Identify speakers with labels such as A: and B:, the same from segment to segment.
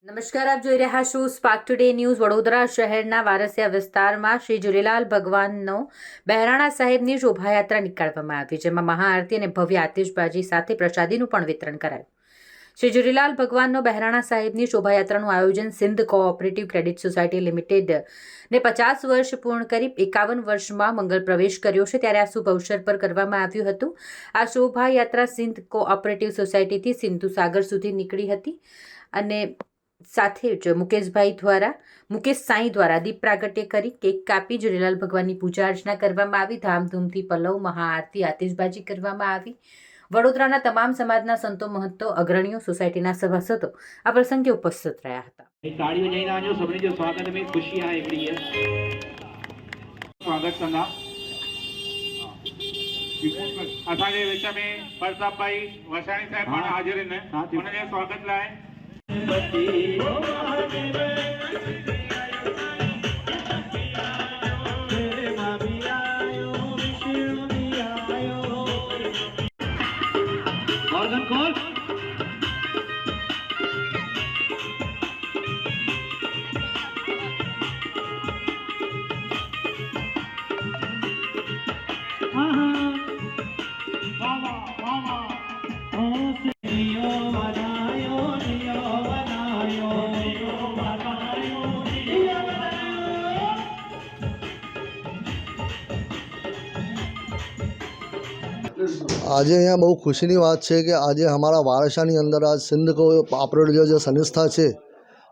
A: નમસ્કાર, આપ જોઈ રહ્યા છો સ્પાર્ક ટુડે ન્યૂઝ। વડોદરા શહેરના વારસિયા વિસ્તારમાં શ્રી ઝૂલેલાલ ભગવાનનો બહેરાણા સાહેબની શોભાયાત્રા નીકાળવામાં આવી, જેમાં મહાઆરતી અને ભવ્ય આતિશબાજી સાથે પ્રસાદીનું પણ વિતરણ કરાયું। શ્રી ઝૂલેલાલ ભગવાનનો બહેરાણા સાહેબની શોભાયાત્રાનું આયોજન Sindh cooperative credit society limited ને 50 વર્ષ પૂર્ણ કરી 51 વર્ષમાં મંગલ પ્રવેશ કર્યો છે, ત્યારે આ શુભ અવસર પર કરવામાં આવ્યું હતું। આ શોભાયાત્રા સિંધ કોઓપરેટિવ સોસાયટીથી સિંધુ સાગર સુધી નીકળી હતી અને સાથે જ મુકેશ સાંઈ દ્વારા દીપ પ્રાગટ્ય કરી કેક કાપી ઝૂલેલાલ ભગવાનની પૂજા અર્ચના કરવામાં આવી। ધામધૂમથી પલ્લવ, મહાઆરતી, આતિશબાજી કરવામાં આવી। વડોદરાના તમામ સમાજના સંતો, મહંતો, અગ્રણીઓ, સોસાયટીના સભાસદો આ પ્રસંગે ઉપસ્થિત રહ્યા હતા।
B: ताड़ियों जैन आजो सबने जो स्वागत में खुशी है एकड़ी है स्वागत करना असाजे विच में प्रताप भाई वसाणी साहब पण हाजिर ने उन्हें स्वागत लाए। ऑर्गन कॉल
C: આજે અહીંયા બહુ ખુશીની વાત છે કે આજે અમારા વારસાની અંદર આ સિંધ કોઓપરેટિવ જે સંસ્થા છે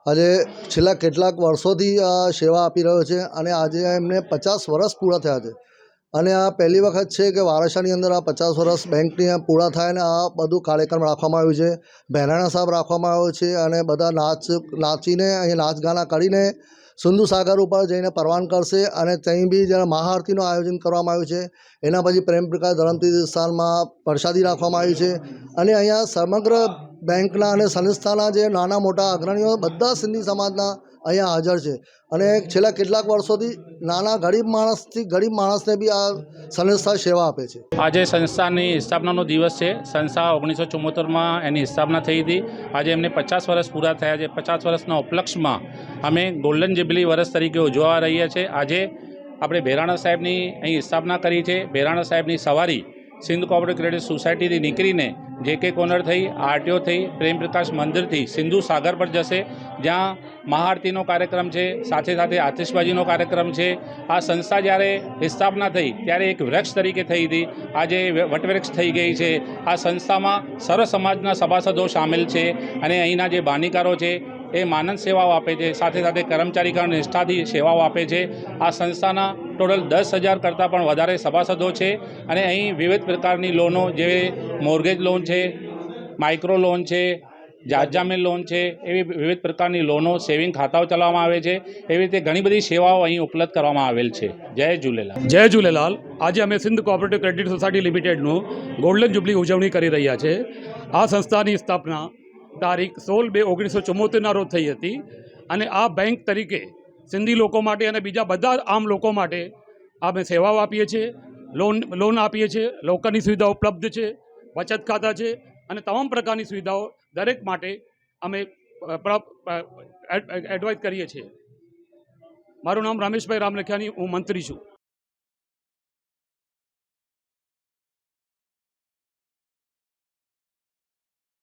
C: આજે છેલ્લા કેટલાક વર્ષોથી આ સેવા આપી રહ્યો છે અને આજે એમને 50 વર્ષ પૂરા થયા છે અને આ પહેલી વખત છે કે વારસાની અંદર આ 50 વર્ષ બેંકની પૂરા થાય અને આ બધું કાર્યક્રમ રાખવામાં આવ્યું છે। બહેરાણા સાહેબ રાખવામાં આવ્યો છે અને બધા નાચીને અહીં નાચ ગાના કરીને સિંધુ સાગર ઉપર જઈને પરવાન કરશે અને ત્યાં બી જ્યારે મહાઆરતીનું આયોજન કરવામાં આવ્યું છે। એના પછી પ્રેમ પ્રકાશ ધરમતીર્થ વિસ્તારમાં પ્રસાદી રાખવામાં આવી છે અને અહીંયા સમગ્ર બેંકના અને સંસ્થાના જે નાના મોટા અગ્રણીઓ બધા સિંધી સમાજના અહીંયા હાજર છે અને છેલ્લા કેટલાક વર્ષોથી નાના ગરીબ માણસને બી આ સંસ્થા સેવા આપે છે।
D: આજે સંસ્થાની સ્થાપનાનો દિવસ છે। સંસ્થા 1974માં એની સ્થાપના થઈ હતી। આજે એમને 50 વર્ષ પૂરા થયા છે। 50 વર્ષના ઉપલક્ષમાં અમે ગોલ્ડન જ્યુબિલી વર્ષ તરીકે ઉજવવા રહ્યા છીએ। આજે આપણે બહેરાણા સાહેબની અહીં સ્થાપના કરી છે। બહેરાણા સાહેબની સવારી સિંધ કોઓપરેટિવ ક્રેડિટ સોસાયટીથી નીકળીને JK કોર્નર થઈ, RTO થઈ, પ્રેમ પ્રકાશ મંદિરથી સિંધુ સાગર પર જશે, જ્યાં મહાઆરતીનો કાર્યક્રમ છે, સાથે સાથે આતિશબાજીનો કાર્યક્રમ છે। આ સંસ્થા જ્યારે સ્થાપના થઈ ત્યારે એક વૃક્ષ તરીકે થઈ હતી, આજે વટવૃક્ષ થઈ ગઈ છે। આ સંસ્થામાં સર્વ સમાજના સભાસદો સામેલ છે અને અહીંના જે બાનીકારો છે એ માનદ સેવાઓ આપે છે, સાથે સાથે કર્મચારીગણ નિષ્ઠાથી સેવાઓ આપે છે। આ સંસ્થાના ટોટલ 10,000 કરતાં પણ વધારે સભાસદો છે અને અહીં વિવિધ પ્રકારની લોનો જેવી મોર્ગેજ લોન છે, માઇક્રો લોન છે, જાતજામીન લોન છે, એવી વિવિધ પ્રકારની લોનો, સેવિંગ ખાતાઓ ચલાવવામાં આવે છે। એવી રીતે ઘણી બધી સેવાઓ અહીં ઉપલબ્ધ કરવામાં આવેલ છે। જય ઝૂલેલાલ।
E: જય ઝૂલેલાલ। આજે અમે સિંધ કોઓપરેટિવ ક્રેડિટ સોસાયટી લિમિટેડનું ગોલ્ડન જ્યુબિલી ઉજવણી કરી રહ્યા છે। આ સંસ્થાની સ્થાપના તારીખ 16/2/1974ના રોજ થઈ હતી અને આ બેંક તરીકે સિંધી લોકો માટે અને બીજા બધા આમ લોકો માટે અમે સેવાઓ આપીએ છીએ, લોન આપીએ છીએ, લોકરની સુવિધાઓ ઉપલબ્ધ છે, બચત ખાતા છે અને તમામ પ્રકારની સુવિધાઓ દરેક માટે અમે એડવાઇઝ કરીએ છીએ। મારું નામ રમેશભાઈ રામલખિયાની, હું મંત્રી છું।